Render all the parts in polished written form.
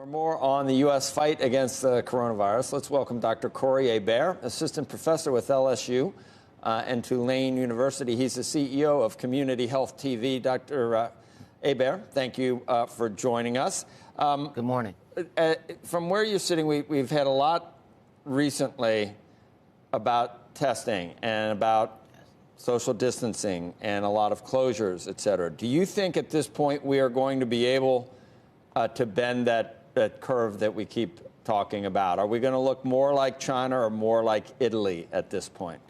For more on the U.S. fight against the coronavirus, let's welcome Dr. Corey Hebert, assistant professor with LSU and Tulane University. He's the CEO of Community Health TV. Dr. Hebert, thank you for joining us. Good morning. From where you're sitting, we've had a lot recently about testing and about social distancing and a lot of closures, et cetera. Do you think at this point we are going to be able to bend that curve that we keep talking about? Are we going to look more like China or more like Italy at this point?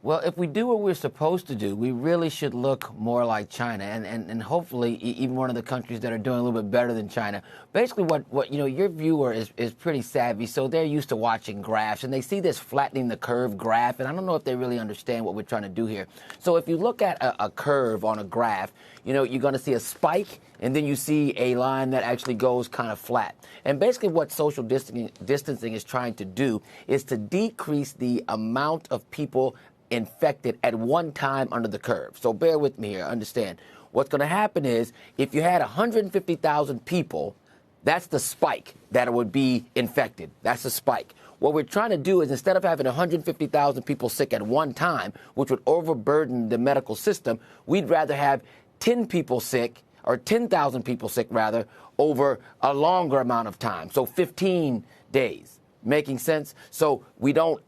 Well, if we do what we're supposed to do, we really should look more like China, and hopefully even one of the countries that are doing a little bit better than China. Basically, what your viewer is pretty savvy, so they're used to watching graphs, and they see this flattening the curve graph, and I don't know if they really understand what we're trying to do here. So if you look at a curve on a graph, you're going to see a spike, and then you see a line that actually goes kind of flat. And basically what social distancing is trying to do is to decrease the amount of people infected at one time under the curve. So bear with me here, understand. What's going to happen is if you had 150,000 people, that's the spike that would be infected. That's the spike. What we're trying to do is instead of having 150,000 people sick at one time, which would overburden the medical system, we'd rather have 10 people sick, or 10,000 people sick rather, over a longer amount of time. So 15 days. Making sense? So we don't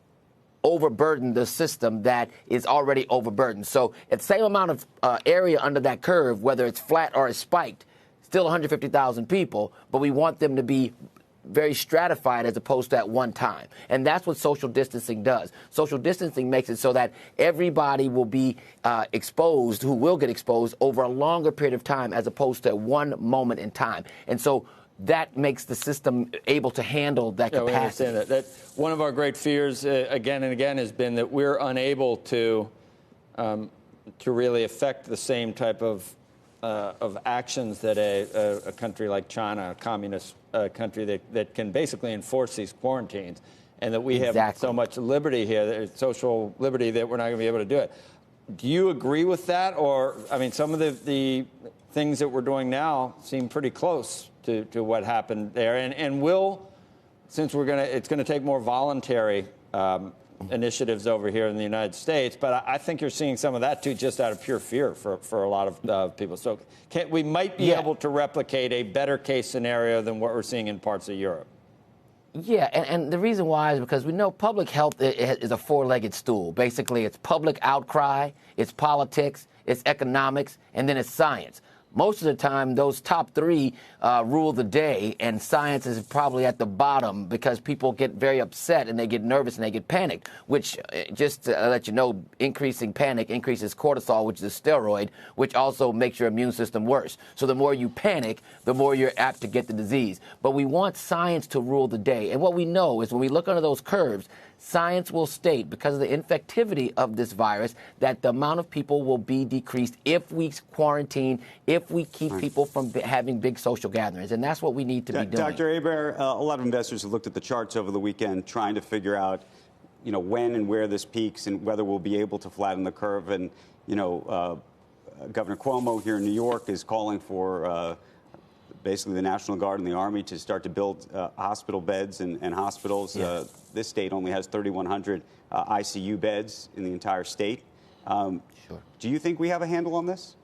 overburden the system that is already overburdened. So at the same amount of area under that curve, whether it's flat or it's spiked, still 150,000 people, but we want them to be very stratified as opposed to at one time. And that's what social distancing does. Social distancing makes it so that everybody will be exposed, who will get exposed over a longer period of time as opposed to one moment in time. And so that makes the system able to handle that capacity. We understand that. One of our great fears, again and again, has been that we're unable to really affect the same type of actions that a country like China, a communist country that can basically enforce these quarantines, and that we have so much liberty here, social liberty, that we're not going to be able to do it. Do you agree with that? Or, I mean, some of the things that we're doing now seem pretty close to what happened there, and will, since it's going to take more voluntary initiatives over here in the United States, but I think you're seeing some of that too, just out of pure fear for a lot of people. So we might be able to replicate a better case scenario than what we're seeing in parts of Europe. Yeah, and the reason why is because we know public health is a four-legged stool. Basically, it's public outcry, it's politics, it's economics, and then it's science. Most of the time, those top three rule the day, and science is probably at the bottom because people get very upset and they get nervous and they get panicked, which, just to let you know, increasing panic increases cortisol, which is a steroid, which also makes your immune system worse. So the more you panic, the more you're apt to get the disease. But we want science to rule the day. And what we know is when we look under those curves, science will state, because of the infectivity of this virus, that the amount of people will be decreased if we quarantine, if we keep people from having big social gatherings. And that's what we need to be doing. Dr. Hebert, a lot of investors have looked at the charts over the weekend trying to figure out, when and where this peaks and whether we'll be able to flatten the curve. And, Governor Cuomo here in New York is calling for basically the National Guard and the Army to start to build hospital beds and hospitals. Yeah. This state only has 3,100 ICU beds in the entire state. Sure. Do you think we have a handle on this?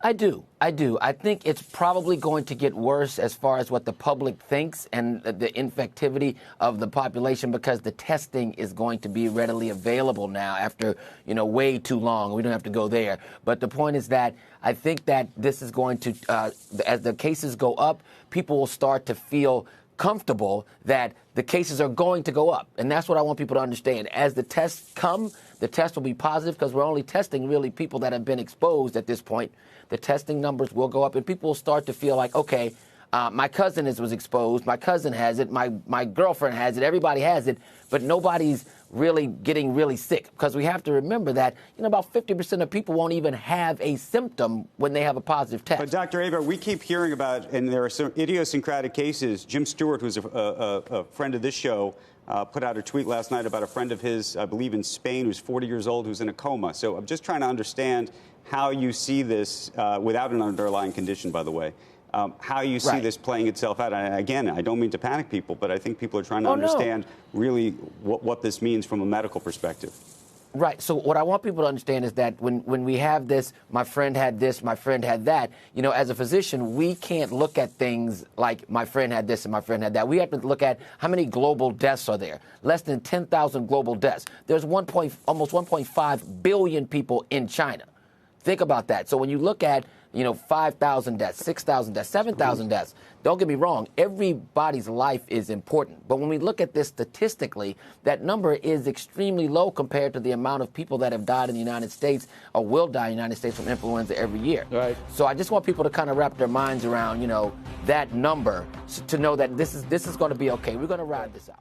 I do. I think it's probably going to get worse as far as what the public thinks and the infectivity of the population, because the testing is going to be readily available now after, way too long. We don't have to go there. But the point is that I think that this is going to, as the cases go up, people will start to feel comfortable that the cases are going to go up. And that's what I want people to understand. As the tests come, the test will be positive because we're only testing really people that have been exposed at this point. The testing numbers will go up and people will start to feel like, okay, my cousin was exposed, my cousin has it, my girlfriend has it, everybody has it, but nobody's really getting really sick. Because we have to remember that, about 50% of people won't even have a symptom when they have a positive test. But Dr. Hebert, we keep hearing about, and there are some idiosyncratic cases. Jim Stewart, who's a friend of this show, put out a tweet last night about a friend of his, I believe in Spain, who's 40 years old, who's in a coma. So I'm just trying to understand how you see this without an underlying condition, by the way. how you see Right. this playing itself out. And again, I don't mean to panic people, but I think people are trying to Oh, no. understand really what this means from a medical perspective. Right. So what I want people to understand is that when we have this, my friend had this, my friend had that, you know, as a physician, we can't look at things like my friend had this and my friend had that. We have to look at how many global deaths are there. Less than 10,000 global deaths. There's almost 1.5 billion people in China. Think about that. So when you look at, you know, 5,000 deaths, 6,000 deaths, 7,000 deaths, don't get me wrong, everybody's life is important. But when we look at this statistically, that number is extremely low compared to the amount of people that have died in the United States or will die in the United States from influenza every year. Right. So I just want people to kind of wrap their minds around, you know, that number to know that this is going to be okay. We're going to ride this out.